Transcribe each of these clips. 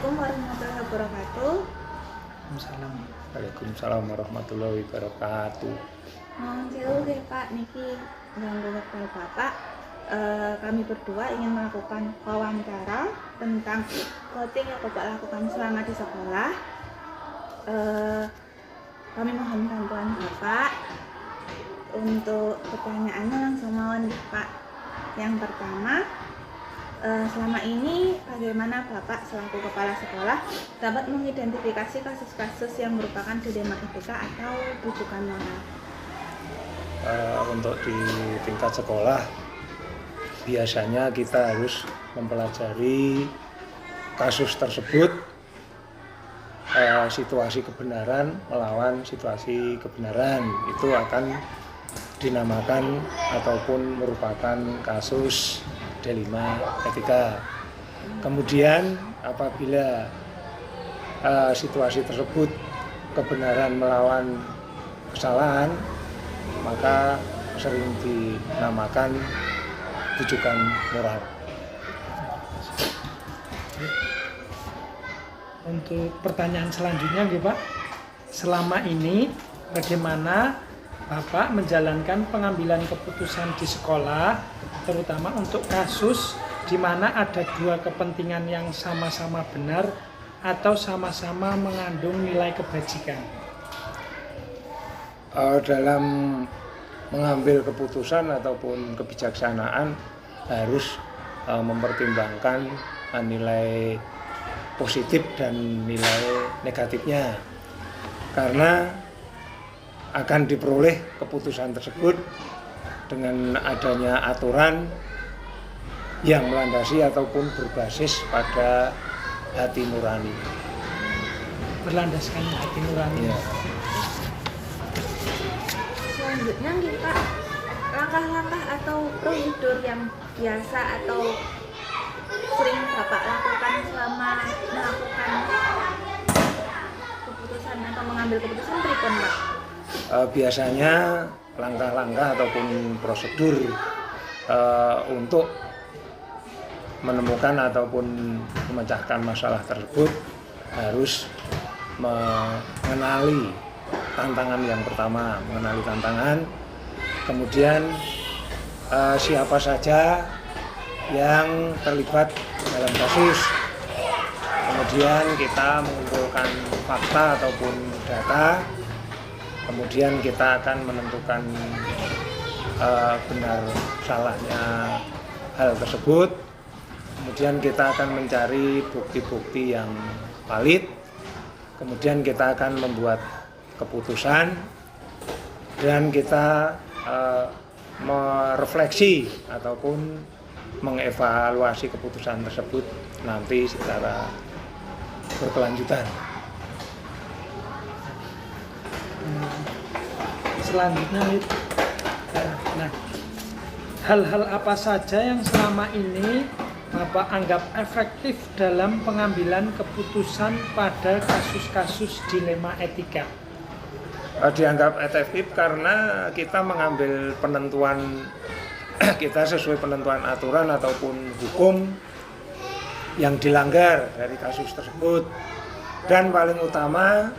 Assalamualaikum warahmatullahi wabarakatuh. Waalaikumsalam warahmatullahi wabarakatuh. Sewu nggih Pak, niki ganggu wekdal Bapak. Kami berdua ingin melakukan wawancara tentang voting yang Bapak lakukan selama di sekolah. Kami mohon bantuan Bapak untuk pertanyaannya langsung mawon Pak. Yang pertama, selama ini bagaimana Bapak selaku kepala sekolah dapat mengidentifikasi kasus-kasus yang merupakan dilema etika atau rujukan moral? Untuk di tingkat sekolah biasanya kita harus mempelajari kasus tersebut, situasi kebenaran melawan situasi kebenaran, itu akan dinamakan ataupun merupakan kasus dilema etika. Kemudian apabila situasi tersebut kebenaran melawan kesalahan, maka sering dinamakan rujukan moral. Untuk pertanyaan selanjutnya Pak, selama ini bagaimana Bapak menjalankan pengambilan keputusan di sekolah, terutama untuk kasus di mana ada dua kepentingan yang sama-sama benar atau sama-sama mengandung nilai kebajikan? Dalam mengambil keputusan ataupun kebijaksanaan harus mempertimbangkan nilai positif dan nilai negatifnya, karena akan diperoleh keputusan tersebut dengan adanya aturan yang melandasi ataupun berbasis pada hati nurani. Berlandaskan hati nurani. Ya. Selanjutnya nih Pak, langkah-langkah atau prosedur yang biasa atau sering Bapak lakukan selama melakukan keputusan atau mengambil keputusan pripun Pak? Biasanya langkah-langkah ataupun prosedur untuk menemukan ataupun memecahkan masalah tersebut harus mengenali tantangan yang pertama, mengenali tantangan, kemudian siapa saja yang terlibat dalam kasus, kemudian kita mengumpulkan fakta ataupun data, kemudian kita akan menentukan benar salahnya hal tersebut, kemudian kita akan mencari bukti-bukti yang valid, kemudian kita akan membuat keputusan dan kita merefleksi ataupun mengevaluasi keputusan tersebut nanti secara berkelanjutan. Selanjutnya, nah, hal-hal apa saja yang selama ini Bapak anggap efektif dalam pengambilan keputusan pada kasus-kasus dilema etika? Dianggap efektif karena kita mengambil penentuan kita sesuai penentuan aturan ataupun hukum yang dilanggar dari kasus tersebut, dan paling utama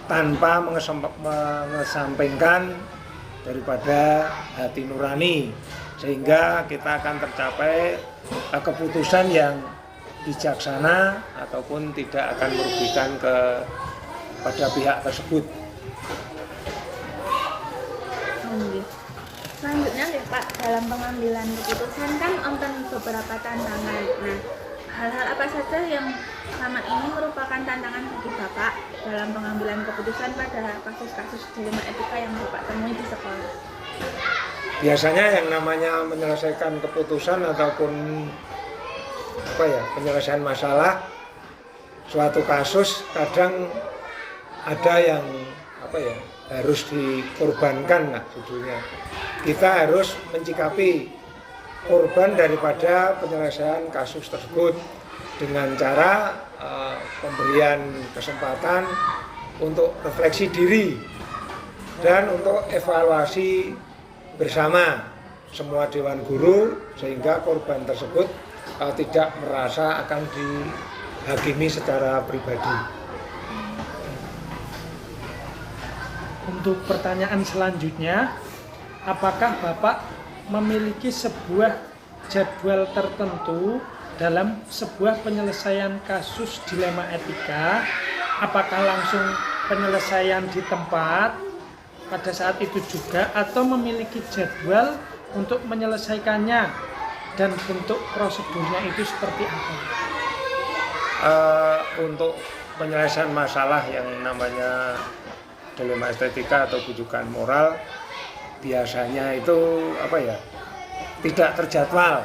tanpa mengesampingkan daripada hati nurani, sehingga kita akan tercapai keputusan yang bijaksana ataupun tidak akan merugikan kepada pihak tersebut. Selanjutnya nih Pak, dalam pengambilan keputusan kan wonten beberapa tantangan. Nah, hal-hal apa saja yang selama ini merupakan tantangan bagi Bapak dalam pengambilan keputusan pada kasus-kasus dilema etika yang Bapak temui di sekolah? Biasanya yang namanya menyelesaikan keputusan ataupun penyelesaian masalah suatu kasus, kadang ada yang harus dikorbankan judulnya. Kita harus mencikapi korban daripada penyelesaian kasus tersebut dengan cara pemberian kesempatan untuk refleksi diri dan untuk evaluasi bersama semua dewan guru, sehingga korban tersebut tidak merasa akan hakimi secara pribadi. Untuk pertanyaan selanjutnya, apakah Bapak memiliki sebuah jadwal tertentu dalam sebuah penyelesaian kasus dilema etika? Apakah langsung penyelesaian di tempat pada saat itu juga, atau memiliki jadwal untuk menyelesaikannya dan bentuk prosedurnya itu seperti apa? Untuk penyelesaian masalah yang namanya dilema estetika atau bujukan moral biasanya itu tidak terjadwal,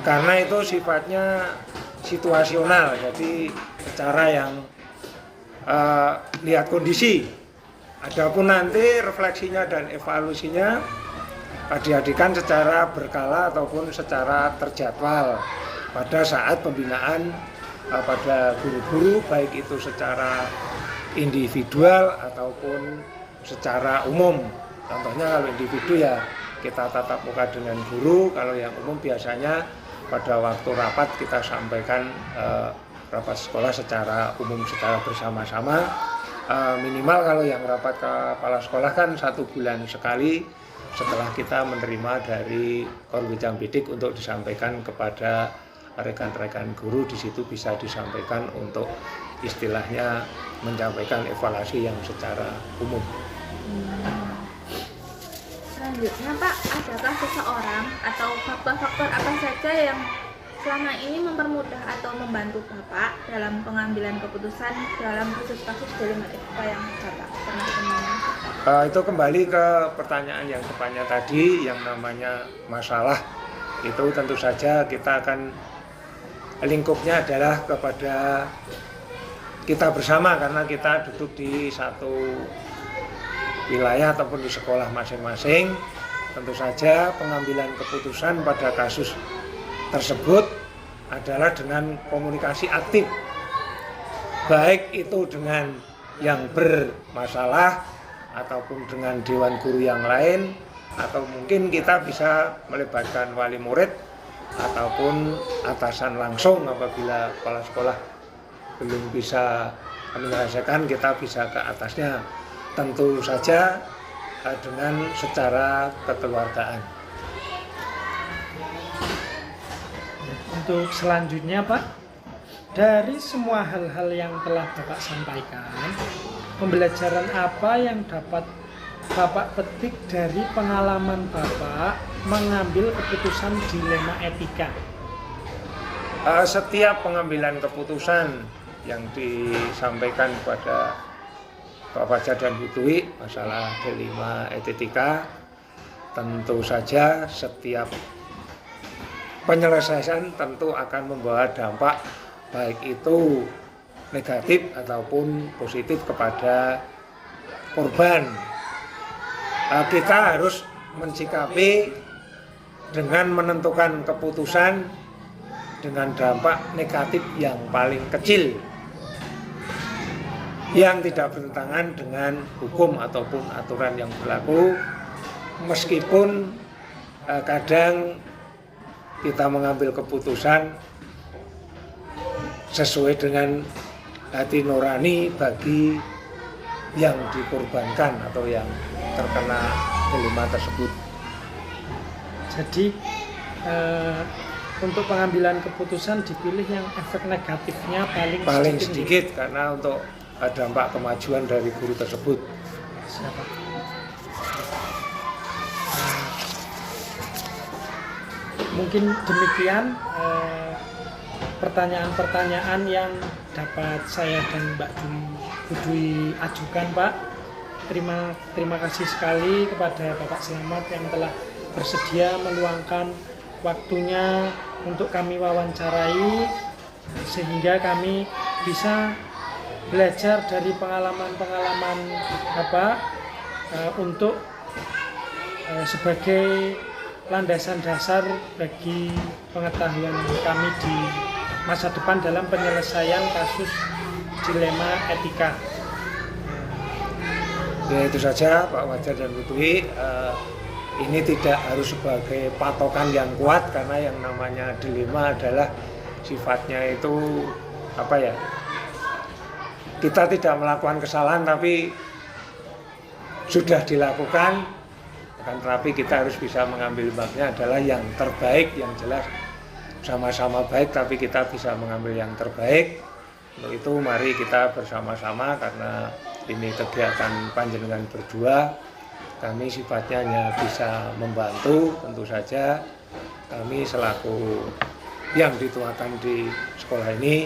karena itu sifatnya situasional, jadi cara yang lihat kondisi. Adapun nanti refleksinya dan evaluasinya diadakan secara berkala ataupun secara terjadwal pada saat pembinaan pada guru-guru, baik itu secara individual ataupun secara umum. Contohnya kalau individu ya kita tatap muka dengan guru, kalau yang umum biasanya pada waktu rapat kita sampaikan rapat sekolah secara umum, secara bersama-sama. Minimal kalau yang rapat kepala sekolah kan 1 bulan sekali setelah kita menerima dari Korwidjang Bidik untuk disampaikan kepada rekan-rekan guru. Di situ bisa disampaikan untuk istilahnya menyampaikan evaluasi yang secara umum. Selanjutnya Pak, adakah seseorang atau faktor-faktor apa saja yang selama ini mempermudah atau membantu Bapak dalam pengambilan keputusan dalam kasus-kasus dilema etika yang Bapak pernah temui? Itu kembali ke pertanyaan yang depannya tadi, yang namanya masalah itu tentu saja kita akan lingkupnya adalah kepada kita bersama, karena kita duduk di satu wilayah ataupun di sekolah masing-masing. Tentu saja pengambilan keputusan pada kasus tersebut adalah dengan komunikasi aktif, baik itu dengan yang bermasalah ataupun dengan dewan guru yang lain, atau mungkin kita bisa melibatkan wali murid ataupun atasan langsung. Apabila kepala sekolah belum bisa menyelesaikan, kita bisa ke atasnya, tentu saja dengan secara kekeluargaan. Untuk selanjutnya Pak, dari semua hal-hal yang telah Bapak sampaikan, pembelajaran apa yang dapat Bapak petik dari pengalaman Bapak mengambil keputusan dilema etika? Setiap pengambilan keputusan yang disampaikan kepada Pak Fajar dan Bu Dwi masalah dilema etika, tentu saja setiap penyelesaian tentu akan membawa dampak baik itu negatif ataupun positif kepada korban. Kita harus mensikapi dengan menentukan keputusan dengan dampak negatif yang paling kecil, yang tidak bertentangan dengan hukum ataupun aturan yang berlaku. Meskipun kadang kita mengambil keputusan sesuai dengan hati nurani bagi yang dikorbankan atau yang terkena dilema tersebut. Jadi untuk pengambilan keputusan dipilih yang efek negatifnya paling sedikit, karena untuk dampak kemajuan dari guru tersebut. Siapa? Mungkin demikian pertanyaan-pertanyaan yang dapat saya dan Mbak Dwi ajukan, Pak. Terima kasih sekali kepada Bapak Slamet yang telah bersedia meluangkan waktunya untuk kami wawancarai, sehingga kami bisa belajar dari pengalaman-pengalaman Bapak untuk sebagai landasan dasar bagi pengetahuan kami di masa depan dalam penyelesaian kasus dilema etika. Ya, itu saja Pak Fajar dan Bu Dwi. Ini tidak harus sebagai patokan yang kuat, karena yang namanya dilema adalah sifatnya itu apa ya, kita tidak melakukan kesalahan tapi sudah dilakukan, akan tetapi kita harus bisa mengambil baiknya adalah yang terbaik, yang jelas sama-sama baik tapi kita bisa mengambil yang terbaik. Untuk itu mari kita bersama-sama, karena ini kegiatan panjenengan berdua, kami sifatnya hanya bisa membantu. Tentu saja kami selaku yang dituakan di sekolah ini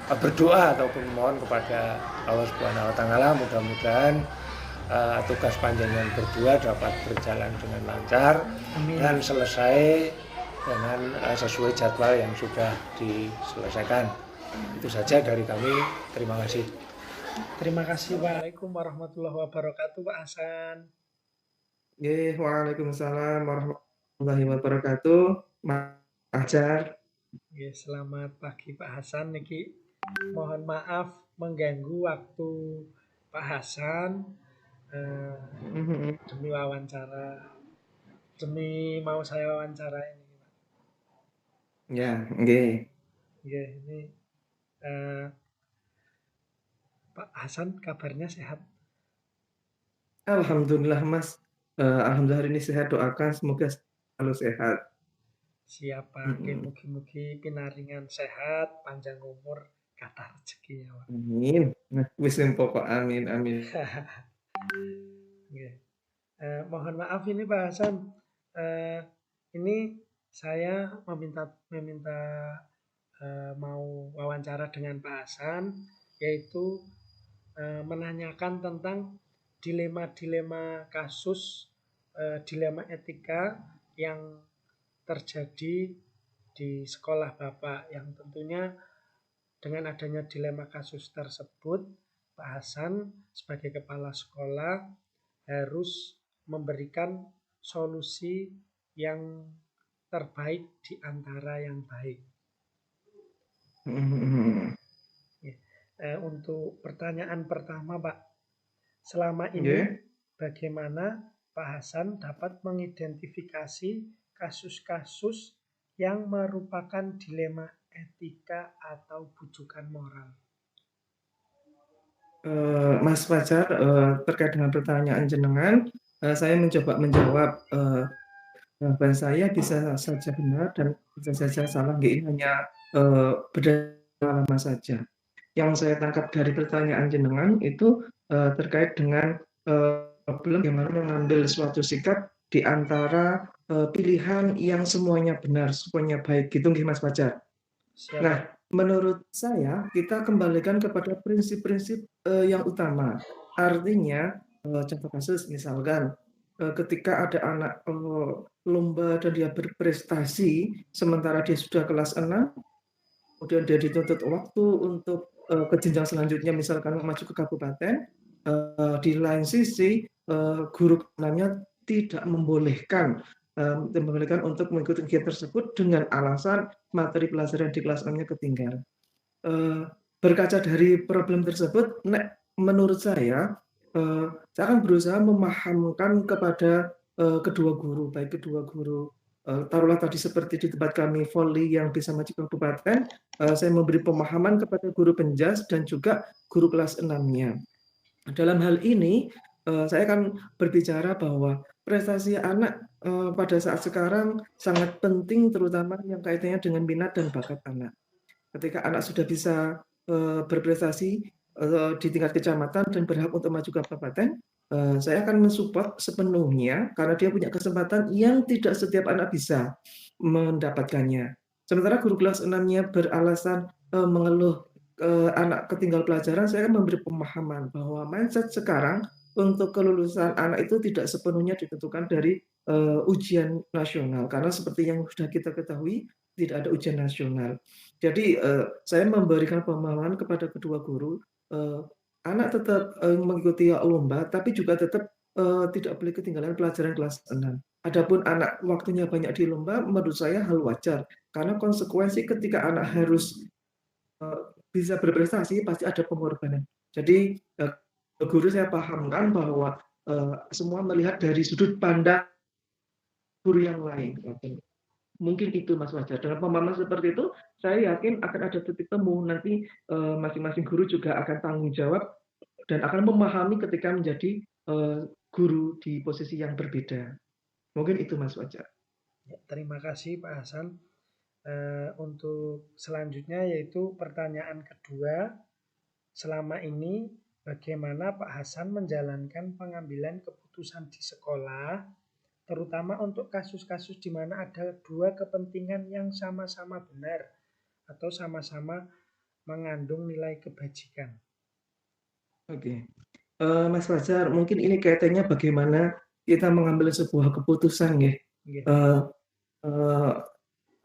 berdoa ataupun mohon kepada Allah Subhanahu wa taala, mudah-mudahan tugas panjenengan berdua dapat berjalan dengan lancar. Amin. Dan selesai dengan sesuai jadwal yang sudah diselesaikan. Itu saja dari kami. Terima kasih. Terima kasih. Waalaikumsalam warahmatullahi wabarakatuh, Pak Hasan. Waalaikumsalam warahmatullahi wabarakatuh. Ajar. Selamat pagi Pak Hasan. Niki mohon maaf mengganggu waktu Pak Hasan demi wawancara, demi mau saya wawancara ini. Ya, nggih. Ini Pak Hasan kabarnya sehat? Alhamdulillah Mas. Alhamdulillah hari ini sehat, doakan semoga selalu sehat. Siapa mugi-mugi pinaringan sehat, panjang umur, kathah rezeki ya Pak. Amin. Nah, wis pokok amin. Mohon maaf ini Pak Hasan, ini saya meminta mau wawancara dengan Pak Hasan, yaitu menanyakan tentang dilema-dilema kasus, dilema etika yang terjadi di sekolah Bapak, yang tentunya dengan adanya dilema kasus tersebut, Pak Hasan sebagai kepala sekolah harus memberikan solusi yang terbaik di antara yang baik. Untuk pertanyaan pertama Pak, selama ini bagaimana Pak Hasan dapat mengidentifikasi kasus-kasus yang merupakan dilema etika atau bujukan moral? Mas Fajar, terkait dengan pertanyaan jenengan, saya mencoba menjawab. Jawaban saya bisa saja benar dan bisa saja salah. Ini hanya berdasarkan saja. Yang saya tangkap dari pertanyaan jenengan itu terkait dengan problem bagaimana mengambil suatu sikap di antara pilihan yang semuanya benar, semuanya baik, gitu nggih Mas Fajar. Nah, menurut saya kita kembalikan kepada prinsip-prinsip yang utama. Artinya contoh kasus misalkan ketika ada anak lomba dan dia berprestasi sementara dia sudah kelas 6, kemudian dia dituntut waktu untuk ke jenjang selanjutnya, misalkan maju ke kabupaten, di lain sisi guru kelasnya tidak membolehkan untuk mengikuti kegiatan tersebut dengan alasan materi pelajaran di kelas 6-nya ketinggalan. Berkaca dari problem tersebut, menurut saya akan berusaha memahamkan kepada kedua guru, baik kedua guru, taruhlah tadi seperti di tempat kami voli yang bisa maju ke kabupaten, saya memberi pemahaman kepada guru penjas dan juga guru kelas 6-nya. Dalam hal ini, saya akan berbicara bahwa prestasi anak pada saat sekarang sangat penting, terutama yang kaitannya dengan minat dan bakat anak. Ketika anak sudah bisa berprestasi di tingkat kecamatan dan berhak untuk maju ke kabupaten, saya akan mensupport sepenuhnya karena dia punya kesempatan yang tidak setiap anak bisa mendapatkannya. Sementara guru kelas 6-nya beralasan mengeluh anak ketinggal pelajaran, saya akan memberi pemahaman bahwa mindset sekarang untuk kelulusan anak itu tidak sepenuhnya ditentukan dari ujian nasional, karena seperti yang sudah kita ketahui tidak ada ujian nasional. Jadi saya memberikan pemahaman kepada kedua guru, anak tetap mengikuti lomba, tapi juga tetap tidak boleh ketinggalan pelajaran kelas 6. Adapun anak waktunya banyak di lomba, menurut saya hal wajar, karena konsekuensi ketika anak harus bisa berprestasi pasti ada pengorbanan. Jadi guru saya pahamkan bahwa semua melihat dari sudut pandang guru yang lain. Mungkin itu Mas Fajar. Dengan pemahaman seperti itu, saya yakin akan ada titik temu nanti, masing-masing guru juga akan tanggung jawab dan akan memahami ketika menjadi, guru di posisi yang berbeda. Mungkin itu Mas Fajar. Ya, terima kasih Pak Hasan. Untuk selanjutnya yaitu pertanyaan kedua, selama ini bagaimana Pak Hasan menjalankan pengambilan keputusan di sekolah, terutama untuk kasus-kasus di mana ada dua kepentingan yang sama-sama benar atau sama-sama mengandung nilai kebajikan. Oke. Mas Fajar, mungkin ini kaitannya bagaimana kita mengambil sebuah keputusan ya. Nggih. Eee eee,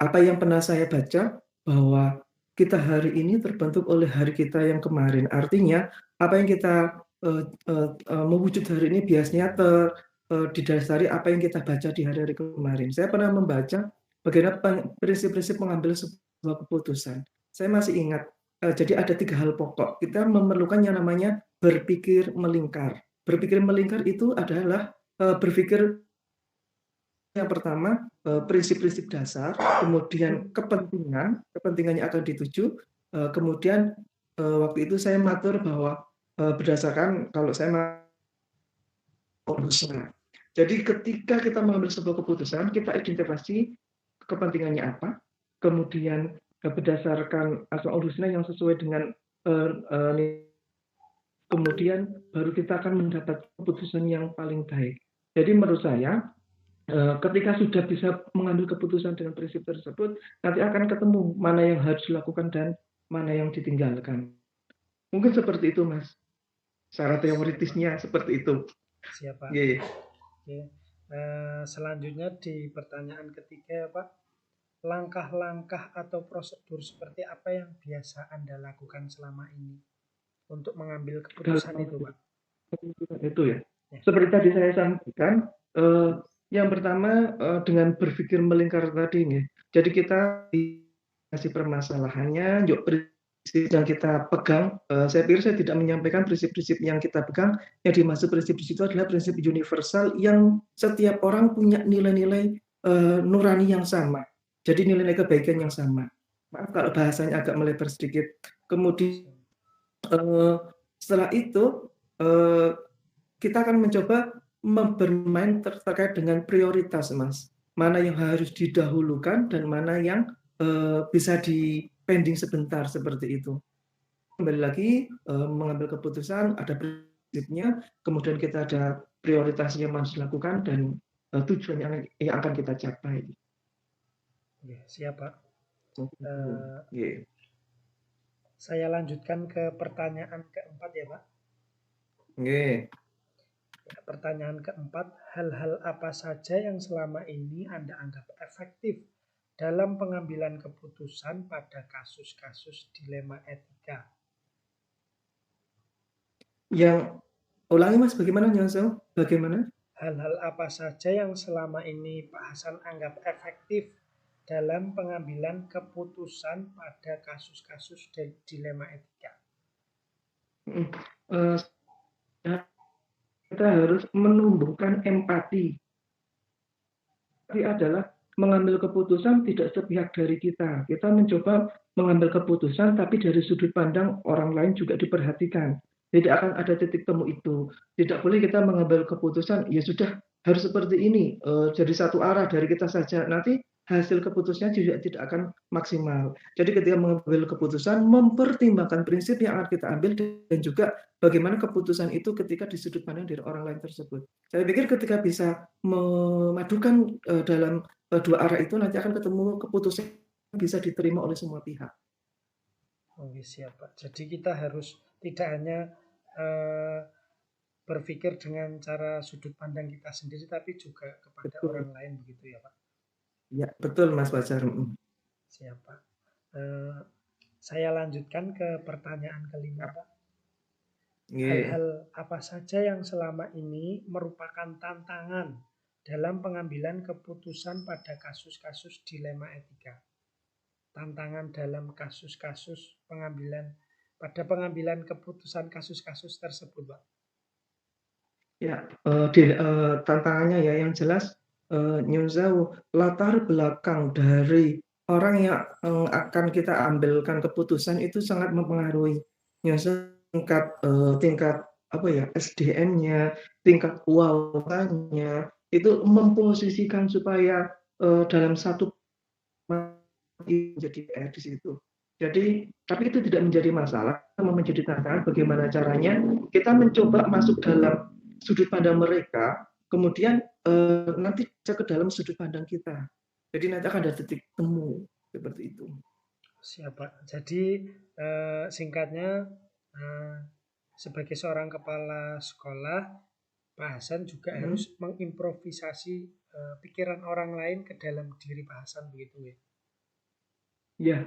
apa yang pernah saya baca bahwa kita hari ini terbentuk oleh hari kita yang kemarin. Artinya apa yang kita, mewujud hari ini biasanya didasari apa yang kita baca di hari-hari kemarin. Saya pernah membaca bagaimana prinsip-prinsip mengambil sebuah keputusan. Saya masih ingat, jadi ada 3 hal pokok. Kita memerlukan yang namanya berpikir melingkar. Berpikir melingkar itu adalah, berpikir yang pertama, prinsip-prinsip dasar, kemudian kepentingan yang akan dituju, kemudian, waktu itu saya mengatur bahwa, berdasarkan kalau saya usaha. Jadi ketika kita mengambil sebuah keputusan, kita identifikasi kepentingannya apa, kemudian, berdasarkan asal-usulnya yang sesuai dengan, eee eee, kemudian baru kita akan mendapat keputusan yang paling baik. Jadi menurut saya, ketika sudah bisa mengambil keputusan dengan prinsip tersebut, nanti akan ketemu mana yang harus dilakukan dan mana yang ditinggalkan. Mungkin seperti itu, Mas. Secara Siap, Pak. teoritisnya seperti itu. Siap, Pak. Iya, iya. Oke. Selanjutnya di pertanyaan ketiga ya Pak, langkah-langkah atau prosedur seperti apa yang biasa Anda lakukan selama ini untuk mengambil keputusan itu, Pak? Itu ya. Ya. Seperti tadi saya sampaikan, yang pertama, dengan berpikir melingkar tadi nih. Jadi kita kasih permasalahannya, yuk prinsip yang kita pegang, saya pikir saya tidak menyampaikan prinsip-prinsip yang kita pegang, yang dimaksud prinsip di situ adalah prinsip universal yang setiap orang punya nilai-nilai, nurani yang sama. Jadi nilai-nilai kebaikan yang sama. Maaf kalau bahasanya agak melebar sedikit. Kemudian, setelah itu, kita akan mencoba bermain terkait dengan prioritas, Mas. Mana yang harus didahulukan dan mana yang, bisa di-pending sebentar, seperti itu. Kembali lagi, mengambil keputusan ada prinsipnya, kemudian kita ada prioritas yang harus dilakukan dan, tujuan yang akan kita capai. Oke, siap, Pak. Iya. Saya lanjutkan ke pertanyaan keempat ya, Pak. Nggih. Pertanyaan keempat, hal-hal apa saja yang selama ini Anda anggap efektif dalam pengambilan keputusan pada kasus-kasus dilema etika? Ulangi Mas, bagaimana Nyonso? Bagaimana? Hal-hal apa saja yang selama ini Pak Hasan anggap efektif dalam pengambilan keputusan pada kasus-kasus dilema etika? Kita harus menumbuhkan empati. Empati adalah mengambil keputusan tidak sepihak dari kita. Kita mencoba mengambil keputusan tapi dari sudut pandang orang lain juga diperhatikan. Tidak akan ada titik temu itu. Tidak boleh kita mengambil keputusan, ya sudah harus seperti ini, jadi satu arah dari kita saja. Nanti hasil keputusannya juga tidak akan maksimal. Jadi ketika mengambil keputusan, mempertimbangkan prinsip yang akan kita ambil dan juga bagaimana keputusan itu ketika di sudut pandang dari orang lain tersebut. Saya pikir ketika bisa memadukan dalam dua arah itu nanti akan ketemu keputusan yang bisa diterima oleh semua pihak. Oke, siap Pak. Jadi kita harus tidak hanya berpikir dengan cara sudut pandang kita sendiri, tapi juga kepada Betul. orang lain begitu ya Pak? Ya, betul Mas Fajar. Siap Pak. Saya lanjutkan ke pertanyaan kelima Pak. Hal-hal apa saja yang selama ini merupakan tantangan dalam pengambilan keputusan pada kasus-kasus dilema etika? Tantangan dalam kasus-kasus pengambilan keputusan kasus-kasus tersebut, Pak. Ya, tantangannya ya yang jelas Nyun sewu, latar belakang dari orang yang akan kita ambilkan keputusan itu sangat mempengaruhi. Nyun sewu tingkat apa ya, SDM-nya, tingkat wawasannya, itu memposisikan supaya dalam satu menjadi di situ. Jadi, tapi itu tidak menjadi masalah, sama menjadi tantangan bagaimana caranya kita mencoba masuk dalam sudut pandang mereka, kemudian nanti cek ke dalam sudut pandang kita. Jadi nanti akan ada titik temu seperti itu. Siapa? Jadi singkatnya eh, sebagai seorang kepala sekolah, Pak Hasan juga Hmm. harus mengimprovisasi pikiran orang lain ke dalam diri Pak Hasan begitu ya. Ya,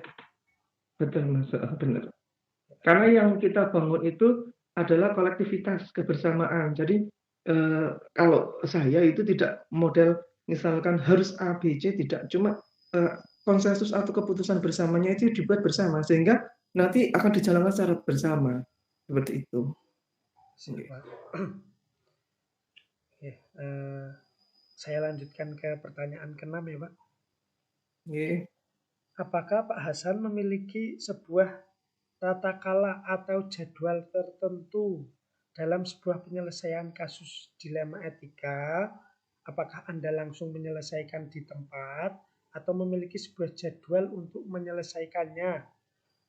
betul Mas, benar. Karena yang kita bangun itu adalah kolektivitas kebersamaan. Jadi kalau saya itu tidak model misalkan harus A, B, C, tidak. Cuma konsensus atau keputusan bersamanya itu dibuat bersama sehingga nanti akan dijalankan secara bersama. Seperti itu. Siapa? Oke, saya lanjutkan ke pertanyaan ke-6 ya Pak. Oke. Apakah Pak Hasan memiliki sebuah tata kala atau jadwal tertentu dalam sebuah penyelesaian kasus dilema etika? Apakah Anda langsung menyelesaikan di tempat atau memiliki sebuah jadwal untuk menyelesaikannya?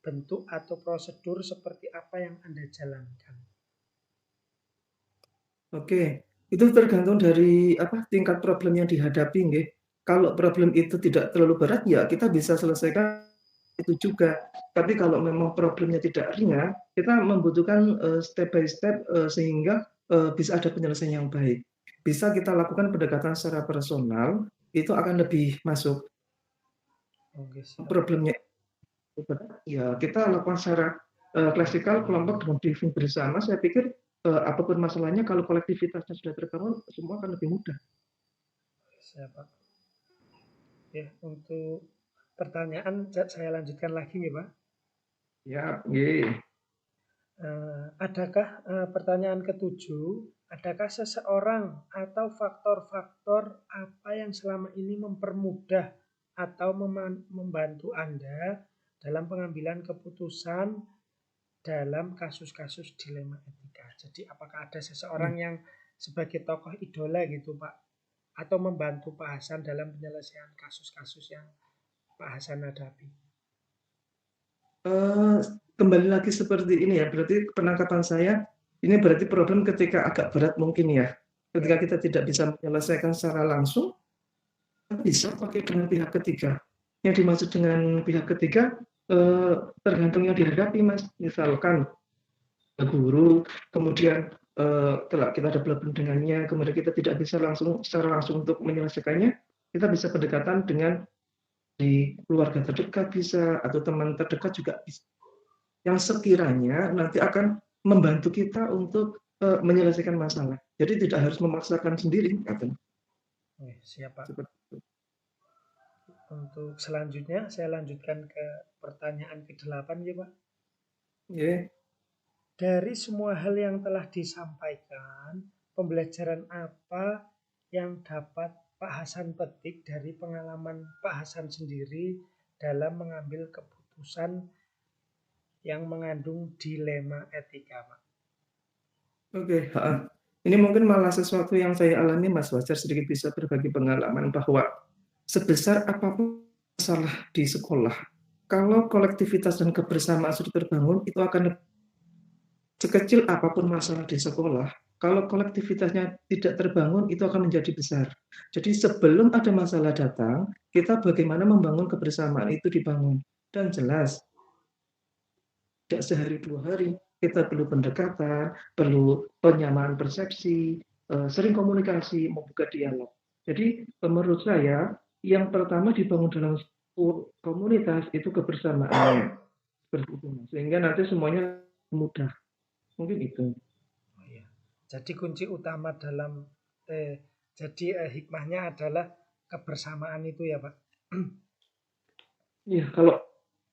Bentuk atau prosedur seperti apa yang Anda jalankan? Oke, itu tergantung dari apa tingkat problem yang dihadapi, nggih. Kalau problem itu tidak terlalu berat, ya kita bisa selesaikan itu juga. Tapi kalau memang problemnya tidak ringan, kita membutuhkan step by step sehingga bisa ada penyelesaian yang baik. Bisa kita lakukan pendekatan secara personal, itu akan lebih masuk. Oke, siap. Problemnya itu berat, ya kita lakukan secara klasikal kelompok dengan briefing bersama. Saya pikir apapun masalahnya, kalau kolektivitasnya sudah terbangun, semua akan lebih mudah. Siap, Pak. Ya, untuk pertanyaan saya lanjutkan lagi nih, Pak. Ya, nggih. Adakah pertanyaan ketujuh, adakah seseorang atau faktor-faktor apa yang selama ini mempermudah atau membantu Anda dalam pengambilan keputusan dalam kasus-kasus dilema etika? Jadi apakah ada seseorang yang sebagai tokoh idola gitu Pak, atau membantu Pak Hasan dalam penyelesaian kasus-kasus yang Pak Hasan hadapi? Eh, Kembali lagi seperti ini ya, berarti penangkapan saya ini berarti problem ketika agak berat mungkin ya. Ketika Ya, kita tidak bisa menyelesaikan secara langsung, kita bisa pakai dengan pihak ketiga. Yang dimaksud dengan pihak ketiga tergantung yang dihadapi, Mas. Misalkan guru, kemudian kalau kita ada problem dengannya, kemudian kita tidak bisa secara langsung untuk menyelesaikannya, kita bisa pendekatan dengan di keluarga terdekat bisa, atau teman terdekat juga bisa. Yang sekiranya nanti akan membantu kita untuk menyelesaikan masalah. Jadi tidak harus memaksakan sendiri, katanya. siap Pak. Seperti itu. Untuk selanjutnya saya lanjutkan ke pertanyaan ke-8 ya Pak. Yeah. Dari semua hal yang telah disampaikan, pembelajaran apa yang dapat Pak Hasan petik dari pengalaman Pak Hasan sendiri dalam mengambil keputusan yang mengandung dilema etika, Pak? Oke, ini mungkin malah sesuatu yang saya alami, Mas Wajar, sedikit bisa berbagi pengalaman bahwa sebesar apapun masalah di sekolah, kalau kolektivitas dan kebersamaan sudah terbangun, itu akan sekecil apapun masalah di sekolah, kalau kolektivitasnya tidak terbangun, itu akan menjadi besar. Jadi sebelum ada masalah datang, kita bagaimana membangun kebersamaan itu dibangun. Dan jelas, tidak sehari dua hari, kita perlu pendekatan, perlu penyamaan persepsi, sering komunikasi, membuka dialog. Jadi menurut saya, yang pertama dibangun dalam komunitas itu kebersamaannya. Seperti itu. Sehingga nanti semuanya mudah. Mungkin itu. Oh, iya. Jadi kunci utama dalam hikmahnya adalah kebersamaan itu ya Pak. Ya, kalau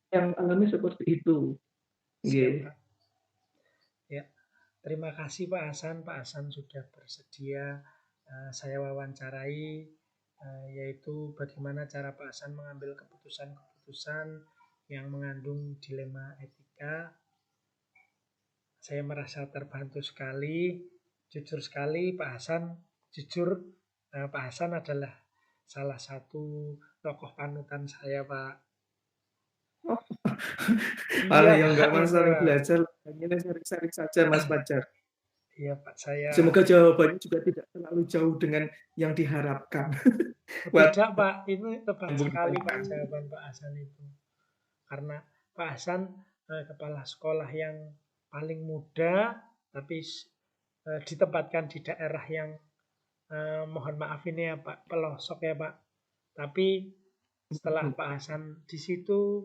yang alami seperti itu. Siap Yeah. Pak. Ya, terima kasih Pak Hasan. Pak Hasan sudah bersedia saya wawancarai yaitu bagaimana cara Pak Hasan mengambil keputusan-keputusan yang mengandung dilema etika. Saya merasa terbantu sekali, jujur sekali Pak Hasan, Pak Hasan adalah salah satu tokoh panutan saya Pak. Malah Iya yang Pak, nggak itu masalah Pak. belajar, hanya sharing-sharing saja Mas Fajar. Iya Pak, saya Semoga jawabannya juga tidak terlalu jauh dengan yang diharapkan. Buat tidak Pak, ini tepat nyambung sekali dengan Pak jawaban Pak Hasan itu. Karena Pak Hasan kepala sekolah yang paling muda, tapi ditempatkan di daerah yang mohon maaf ini ya Pak, pelosok ya Pak. Tapi setelah Pak Hasan di situ,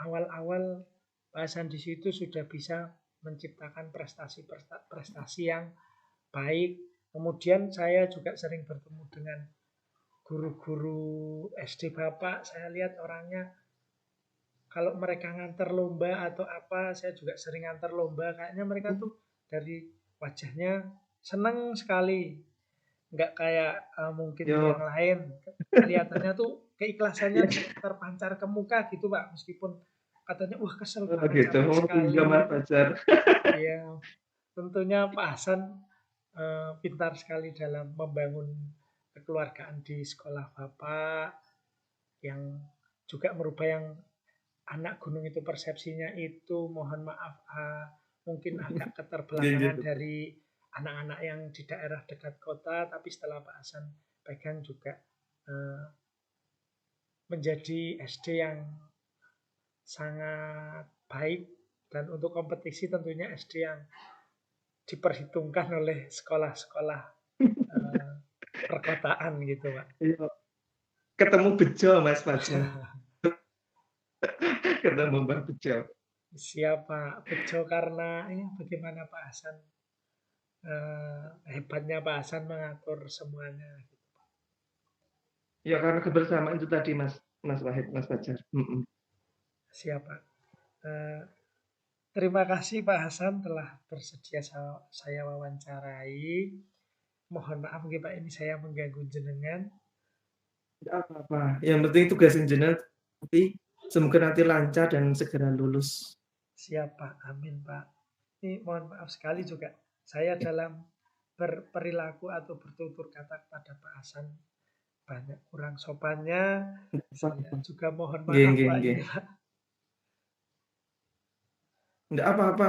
awal-awal Pak Hasan di situ sudah bisa menciptakan prestasi yang baik. Kemudian saya juga sering bertemu dengan guru-guru SD Bapak. Saya lihat orangnya, kalau mereka nganter lomba atau apa, saya juga sering nganter lomba. Kayaknya mereka tuh dari wajahnya senang sekali. Nggak kayak mungkin yang Yo, lain. Kelihatannya tuh keikhlasannya terpancar ke muka gitu Pak. Meskipun katanya, wah kesel banget, gitu. capek Oh iya sekali. Mas Fajar. Ya, tentunya Pak Hasan pintar sekali dalam membangun kekeluargaan di sekolah Bapak, yang juga merubah yang anak gunung itu persepsinya itu, mohon maaf, mungkin agak Iya keterbelakangan gitu. dari anak-anak yang di daerah dekat kota, tapi setelah Pak Hasan pegang juga menjadi SD yang sangat baik, dan untuk kompetisi tentunya SD yang diperhitungkan oleh sekolah-sekolah perkotaan gitu Pak. Iya. Ketemu bejo Mas Fajar. Ketemu Mbak Bejo. Siapa Bejo, karena ya bagaimana Pak Hasan, hebatnya Pak Hasan mengatur semuanya gitu. Ya karena kebersamaan itu tadi Mas Mas Wahid, Mas Fajar. Siapa? Terima kasih Pak Hasan telah bersedia saya wawancarai. Mohon maaf nggih Pak, ini saya mengganggu jenengan. Tidak apa-apa. Yang penting tugas jenengan nanti semoga nanti lancar dan segera lulus. Siapa? Amin Pak. Ini mohon maaf sekali juga saya dalam berperilaku atau bertutur kata kepada Pak Hasan banyak kurang sopannya. Saya juga mohon maaf Pak ini Pak. Tidak apa-apa.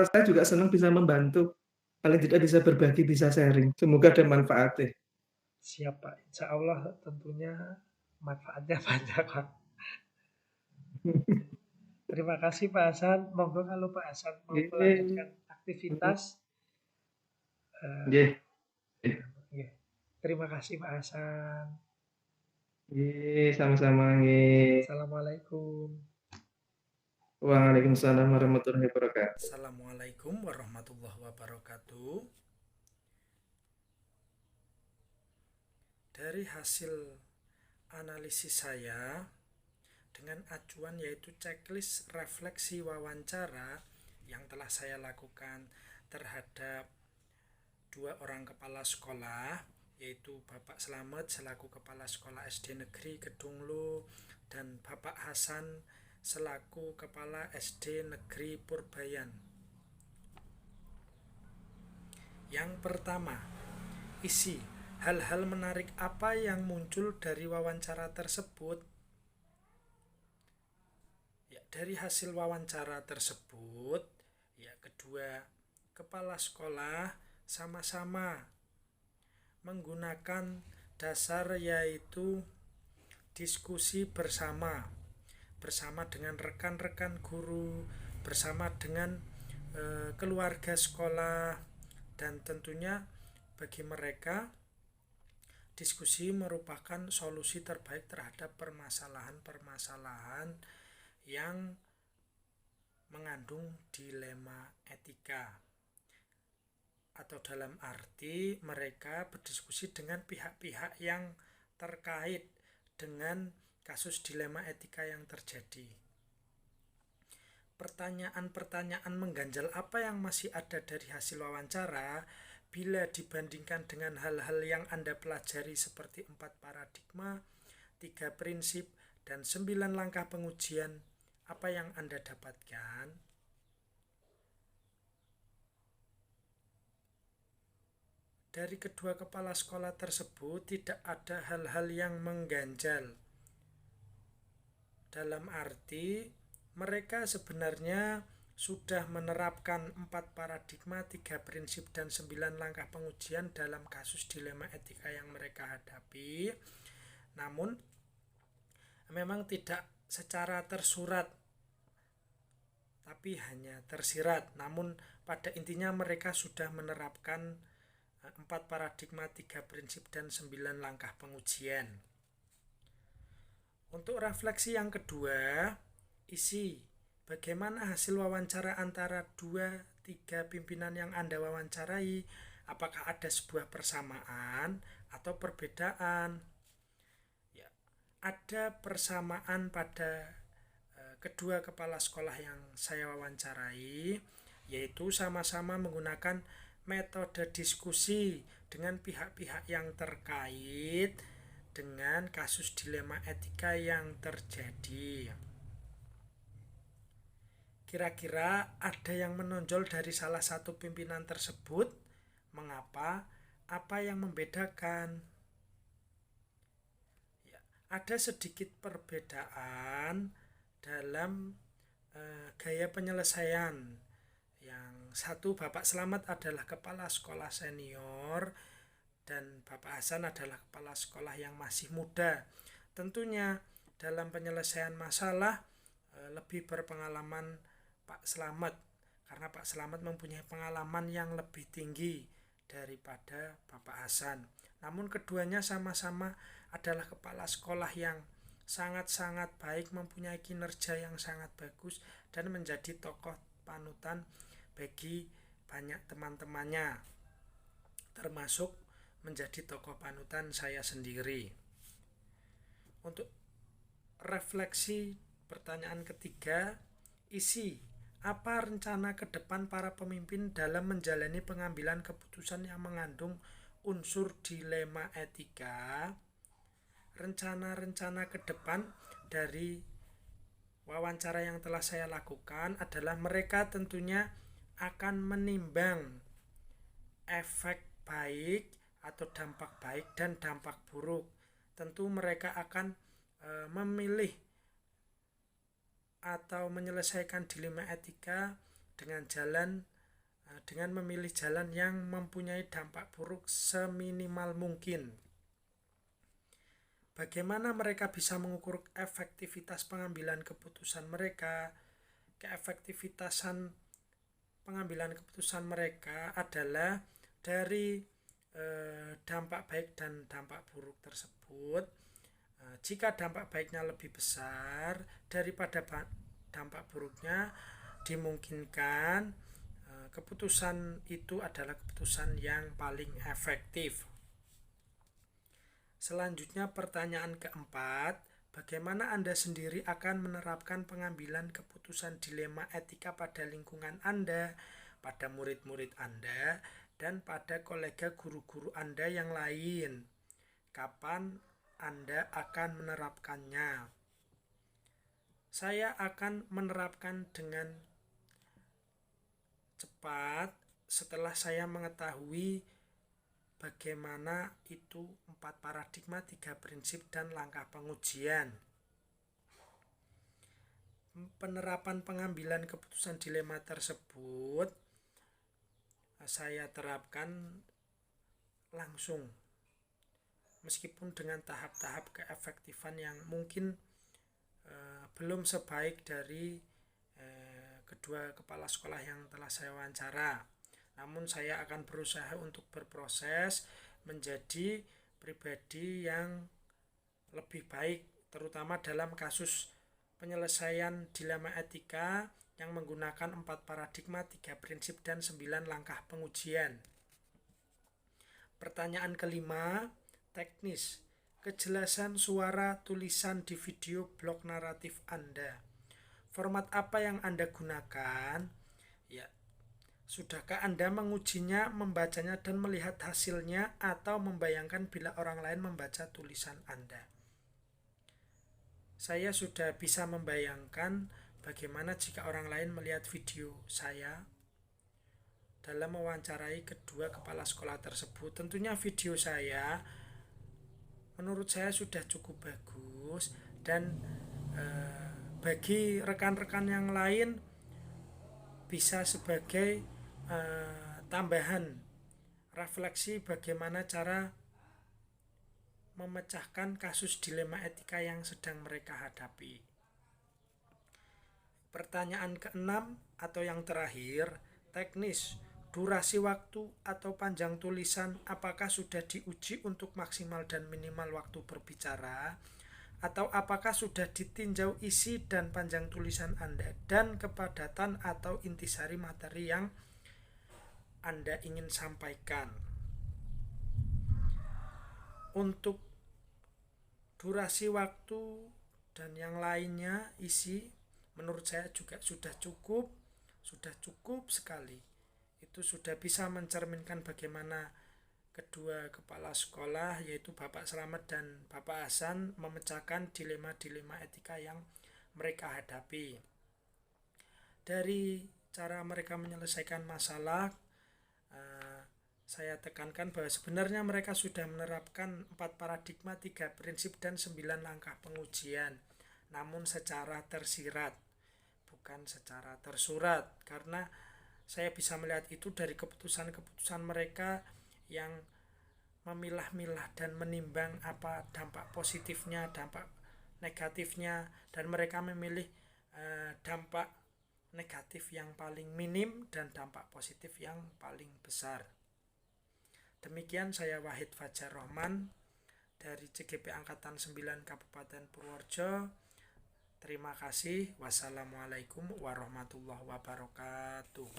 Saya juga senang bisa membantu. Paling tidak bisa berbagi, bisa sharing. Semoga ada manfaatnya. Siapa? Insya Allah tentunya manfaatnya banyak Pak. Terima kasih Pak Hasan. Monggo kalau Pak Hasan mau melanjutkan aktivitas. Nggih. Terima kasih Pak Hasan. Nggih, sama-sama nggih. Assalamualaikum. Waalaikumsalam warahmatullahi wabarakatuh. Assalamualaikum warahmatullahi wabarakatuh. Dari hasil analisis saya dengan acuan yaitu checklist refleksi wawancara yang telah saya lakukan terhadap 2 orang kepala sekolah, yaitu Bapak Slamet selaku Kepala Sekolah SD Negeri Kedunglo dan Bapak Hasan selaku Kepala SD Negeri Purbayan. Yang pertama, isi hal-hal menarik apa yang muncul dari wawancara tersebut. Ya, dari hasil wawancara tersebut, ya kedua kepala sekolah sama-sama menggunakan dasar yaitu diskusi bersama dengan rekan-rekan guru, bersama dengan keluarga sekolah, dan tentunya bagi mereka diskusi merupakan solusi terbaik terhadap permasalahan-permasalahan yang mengandung dilema etika, atau dalam arti mereka berdiskusi dengan pihak-pihak yang terkait dengan kasus dilema etika yang terjadi. Pertanyaan-pertanyaan mengganjal apa yang masih ada dari hasil wawancara? bila dibandingkan dengan hal-hal yang Anda pelajari seperti 4 paradigma, 3 prinsip, dan 9 langkah pengujian, apa yang Anda dapatkan? Dari kedua kepala sekolah tersebut tidak ada hal-hal yang mengganjal. Dalam arti mereka sebenarnya sudah menerapkan 4 paradigma, 3 prinsip, dan 9 langkah pengujian dalam kasus dilema etika yang mereka hadapi. Namun memang tidak secara tersurat, tapi hanya tersirat. Namun pada intinya mereka sudah menerapkan 4 paradigma, 3 prinsip, dan 9 langkah pengujian. Untuk refleksi yang kedua, isi bagaimana hasil wawancara antara 2-3 pimpinan yang Anda wawancarai. Apakah ada sebuah persamaan atau perbedaan? Ya, ada persamaan pada kedua kepala sekolah yang saya wawancarai, yaitu sama-sama menggunakan metode diskusi dengan pihak-pihak yang terkait dengan kasus dilema etika yang terjadi. Kira-kira ada yang menonjol dari salah satu pimpinan tersebut? Mengapa? Apa yang membedakan? Ya, ada sedikit perbedaan dalam gaya penyelesaian. Yang satu, Bapak Slamet adalah kepala sekolah senior dan Bapak Hasan adalah kepala sekolah yang masih muda. Tentunya dalam penyelesaian masalah lebih berpengalaman Pak Slamet, karena Pak Slamet mempunyai pengalaman yang lebih tinggi daripada Bapak Hasan. Namun keduanya sama-sama adalah kepala sekolah yang sangat-sangat baik, mempunyai kinerja yang sangat bagus dan menjadi tokoh panutan bagi banyak teman-temannya, termasuk menjadi tokoh panutan saya sendiri. Untuk refleksi pertanyaan ketiga, isi apa rencana ke depan para pemimpin dalam menjalani pengambilan keputusan yang mengandung unsur dilema etika. Rencana-rencana ke depan dari wawancara yang telah saya lakukan adalah mereka tentunya akan menimbang efek baik atau dampak baik dan dampak buruk. Tentu mereka akan memilih atau menyelesaikan dilema etika dengan memilih jalan yang mempunyai dampak buruk seminimal mungkin. Bagaimana mereka bisa mengukur efektivitas pengambilan keputusan mereka? Keefektivitasan pengambilan keputusan mereka adalah dari dampak baik dan dampak buruk tersebut. Jika dampak baiknya lebih besar daripada dampak buruknya, dimungkinkan keputusan itu adalah keputusan yang paling efektif. Selanjutnya pertanyaan keempat, bagaimana Anda sendiri akan menerapkan pengambilan keputusan dilema etika pada lingkungan Anda, pada murid-murid Anda, dan pada kolega guru-guru Anda yang lain? Kapan Anda akan menerapkannya? Saya akan menerapkan dengan cepat setelah saya mengetahui bagaimana itu 4 paradigma, 3 prinsip, dan langkah pengujian. Penerapan pengambilan keputusan dilema tersebut saya terapkan langsung, meskipun dengan tahap-tahap keefektifan yang mungkin belum sebaik dari kedua kepala sekolah yang telah saya wawancara. Namun saya akan berusaha untuk berproses menjadi pribadi yang lebih baik, terutama dalam kasus penyelesaian dilema etika yang menggunakan 4 paradigma, 3 prinsip, dan 9 langkah pengujian. Pertanyaan kelima, teknis. Kejelasan suara tulisan di video blog naratif Anda. Format apa yang Anda gunakan? Ya, Sudahkah Anda mengujinya, membacanya dan melihat hasilnya, atau membayangkan bila orang lain membaca tulisan Anda? Saya sudah bisa membayangkan bagaimana jika orang lain melihat video saya dalam mewawancarai kedua kepala sekolah tersebut. Tentunya video saya menurut saya sudah cukup bagus, dan bagi rekan-rekan yang lain bisa sebagai tambahan refleksi bagaimana cara memecahkan kasus dilema etika yang sedang mereka hadapi. Pertanyaan keenam atau yang terakhir, teknis, durasi waktu atau panjang tulisan apakah sudah diuji untuk maksimal dan minimal waktu berbicara, atau apakah sudah ditinjau isi dan panjang tulisan Anda dan kepadatan atau intisari materi yang Anda ingin sampaikan. Untuk durasi waktu dan yang lainnya, isi, menurut saya juga sudah cukup sekali. Itu sudah bisa mencerminkan bagaimana kedua kepala sekolah, yaitu Bapak Slamet dan Bapak Hasan, memecahkan dilema-dilema etika yang mereka hadapi. Dari cara mereka menyelesaikan masalah, saya tekankan bahwa sebenarnya mereka sudah menerapkan 4 paradigma, 3 prinsip, dan 9 langkah pengujian, namun secara tersirat, bukan secara tersurat, karena saya bisa melihat itu dari keputusan-keputusan mereka yang memilah-milah dan menimbang apa dampak positifnya, dampak negatifnya, dan mereka memilih dampak negatif yang paling minim dan dampak positif yang paling besar. Demikian, saya Wahid Fajar Rahman dari CGP Angkatan 9 Kabupaten Purworejo. Terima kasih. Wassalamualaikum warahmatullahi wabarakatuh.